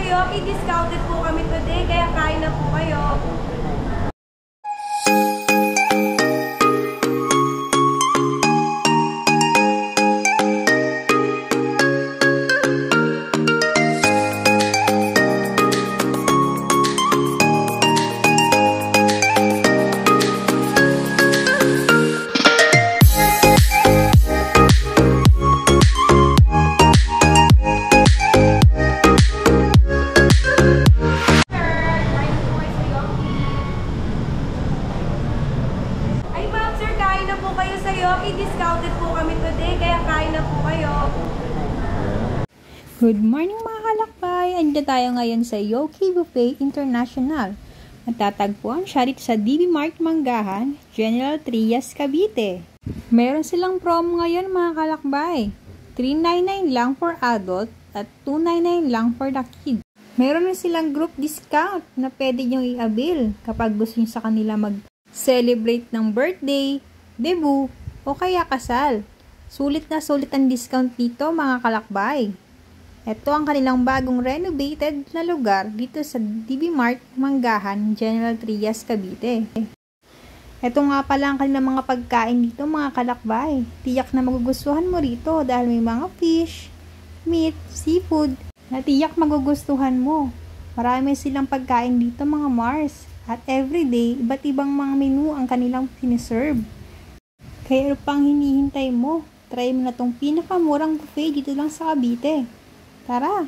Yoki, discounted po kami today, kaya kain na po kayo. Discounted po kami today, kaya kain na po kayo. Good morning mga kalakbay! Andito tayo ngayon sa Yoki Buffet International. Matatagpuan siya dito sa DB Mart Manggahan, General Trias, Cavite. Meron silang promo ngayon mga kalakbay. $3.99 lang for adult at $2.99 lang for the kid. Meron na silang group discount na pwede nyo i-avail kapag gusto nyo sa kanila mag-celebrate ng birthday, debut, o kaya kasal. Sulit na sulit ang discount dito mga kalakbay. Ito ang kanilang bagong renovated na lugar dito sa DB Mart Manggahan, General Trias, Cavite. Ito nga pala ang kanilang mga pagkain dito mga kalakbay. Tiyak na magugustuhan mo rito dahil may mga fish, meat, seafood na tiyak magugustuhan mo. Marami silang pagkain dito mga Mars. At everyday, iba't ibang mga menu ang kanilang siniserve. Kaya pang hinihintay mo, try mo na tong pinakamurang buffet dito lang sa Cavite. Tara!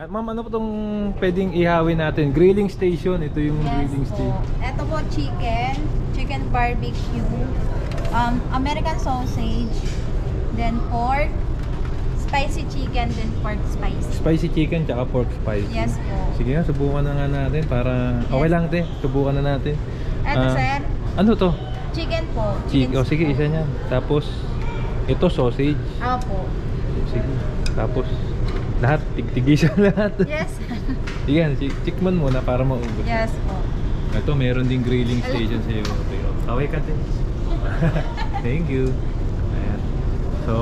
Ma'am, ano po itong pwedeng ihawin natin? Grilling station, ito yung grilling station. Ito po chicken barbecue, American sausage, then pork, spicy chicken then pork spicy. Spicy chicken tsaka pork spicy. Yes po. Sige nga, subukan na nga natin para... Okay lang, te. Subukan na natin. Ano, sir? Ano to? Chicken po. Oh, sige, isa niyan. Tapos, ito sausage. Opo. Sige. Tapos, lahat, tigtigisa lahat. Yes. Yan, tikman muna para maubos. Yes po. Ito, meron ding grilling station sa iyo. Okay ka, te. Thank you. Ayan. So,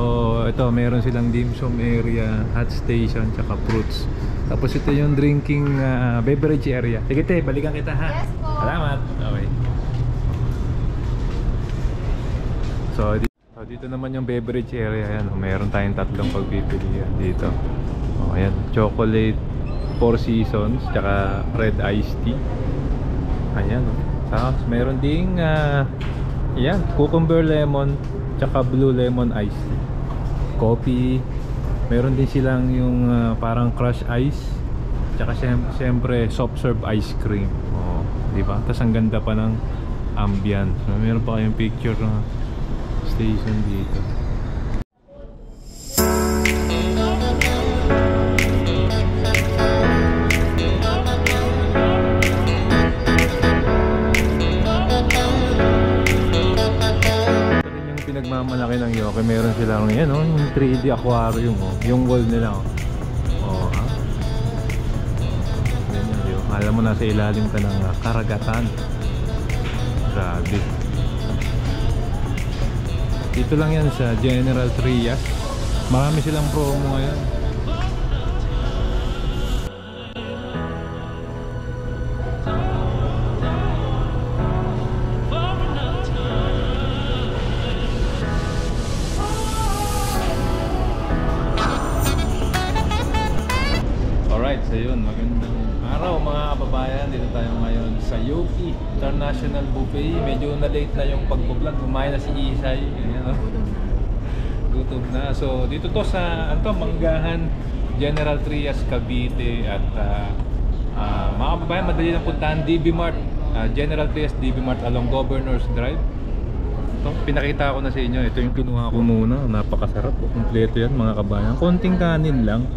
ito, meron silang dim sum area, hot station, tsaka fruits. Tapos ito yung drinking beverage area. Sige, te, balikan kita, ha? Yes po. Salamat. Okay. So, dito naman yung beverage area. Ayan, meron tayong tatlong pagpipilian dito. Ayan, chocolate, Four Seasons, tsaka red iced tea. Ayan. Tapos meron ding ayan, cucumber lemon, tsaka blue lemon iced tea. Coffee. Meron din silang yung parang crush ice, tsaka siyempre soft serve ice cream. Di ba? Tapos ang ganda pa ng ambience. So, meron pa kayong picture ng station dito. Pinagmamalaki ng Yoke, meron silang yan, oh, yung 3D aquarium, oh, yung wall nila, oh. Ha? Ganyan, yun. Alam mo, nasa ilalim ka ng karagatan. Grabe. Dito lang yan sa General Trias. Marami silang promo ngayon. Alright, so yun, magandang araw mga kababayan. Dito tayo ngayon sa Yoki International Buffet. Medyo na-late na yung pag-vlog. Kumain na si Isay. Ayan, oh. Gutom na. So dito to sa Manggahan, General Trias, Cavite. At mga kababayan, madali lang puntahan DB Mart, General Trias DB Mart along Governors Drive. Ito, pinakita ko na sa inyo. Ito yung kinuha ko muna. Napakasarap. Kompleto yan mga kababayan. Konting kanin lang.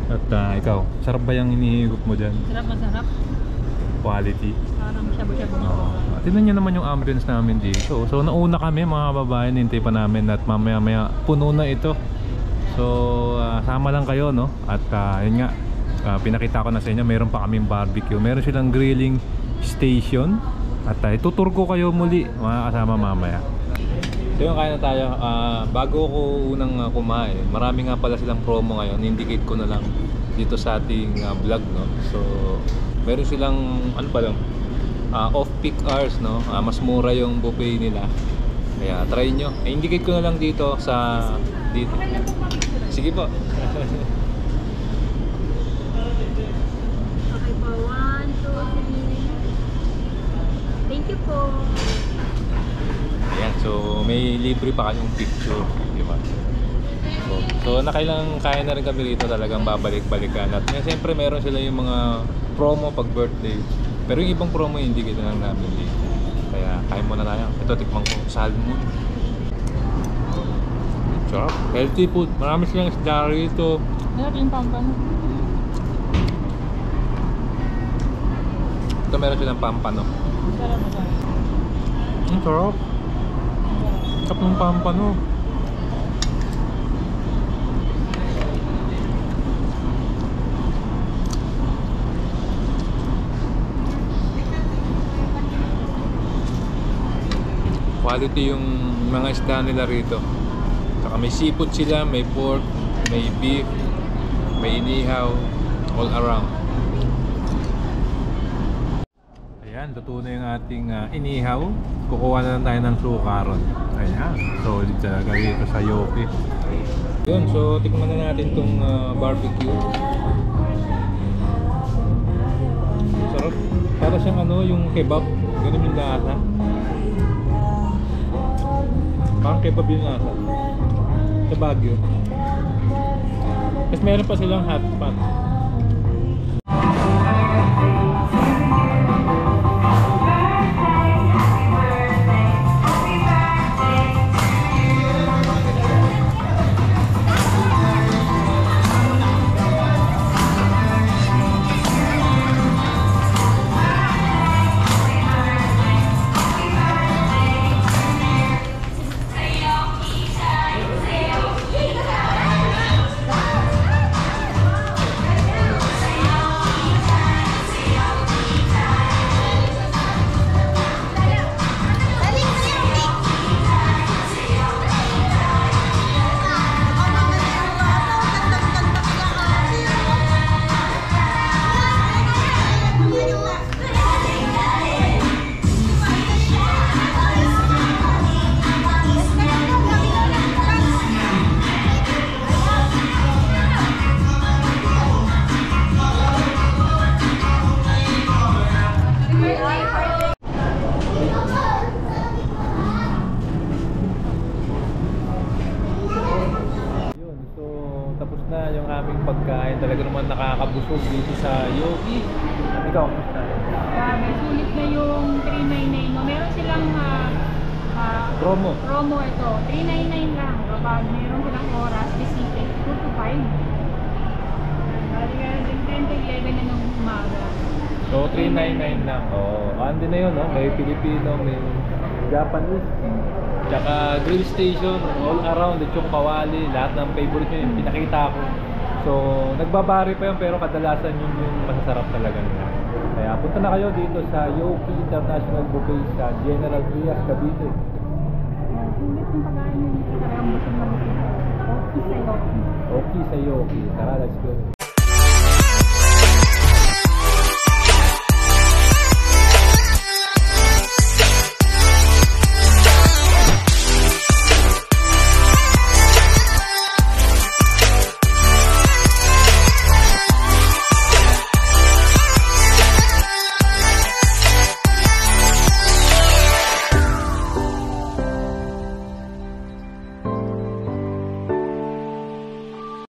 At ikaw, sarap ba yung hinihigop mo dyan? Sarap, masarap. Quality. Parang shabu-shabu. Tingnan nyo naman yung ambience namin dito. So nauna kami mga babae, hintay pa namin at mamaya puno na ito. So sama lang kayo, no? At yun nga, pinakita ko na sa inyo, meron pa kaming barbecue. Meron silang grilling station. At itutur ko kayo muli mga kasama mamaya. So yung kaya na tayo, bago ko unang kumain, marami nga pala silang promo ngayon. Indicate ko na lang dito sa ating vlog, no? So meron silang ano pa lang, off-peak hours, no? Mas mura yung buffet nila. Kaya try nyo. Indicate ko na lang dito sa dito. Sige po. Okay po, 1, 2, 3. Thank you po. Ayan, so may libre pa kayong picture, di ba? So nakailang kaya na rin kami rito, talagang babalik-balikan. At siyempre meron sila yung mga promo pag birthday. Pero yung ibang promo hindi kita lang namin dito. Kaya kain muna tayo. Ito, tikman ko, salmon. Sarap. Healthy food. Marami silang isda rito. Sarap yung pampano. Ito meron silang pampano. Sarap, masarap. Sarap. Sarap ng pampano. Quality yung mga isda nila rito. Saka may seafood sila, may pork, may beef, may inihaw, all around. Ayan, luto na yung ating inihaw. Kukuha na lang tayo ng sukaron. Ayan, solid talaga dito sa Yoki. Yun, so tikman na natin tong barbecue. Sarap. Para siyang ano, yung kebab. Ganun yung lasa. Parang kebab yung lasa. Sa Baguio. Tapos meron pa silang hot pot. busog dito sa Yoki. Ikaw, kumusta? Grabe, sulit na yung 399 mo. Meron silang Promo. ito. 399 lang. Kapag meron silang oras, specific, 2 to 5. Bali ka din 10 to 11 na ng umaga. So 399 lang. Andi na yun, no? May Filipino, may Japanese, tsaka grill station, all around, lechong kawali, lahat ng favorite nyo yung pinakita ko. So, nagbabari pa yun pero kadalasan yun yung masasarap talaga nila. Kaya punta na kayo dito sa Yoki International Buffet sa General Trias, Cavite. Sulit yung pagkain yung talagang busog na busog. Okay sa Yoki. Okay sa Yoki. Tara, let's go.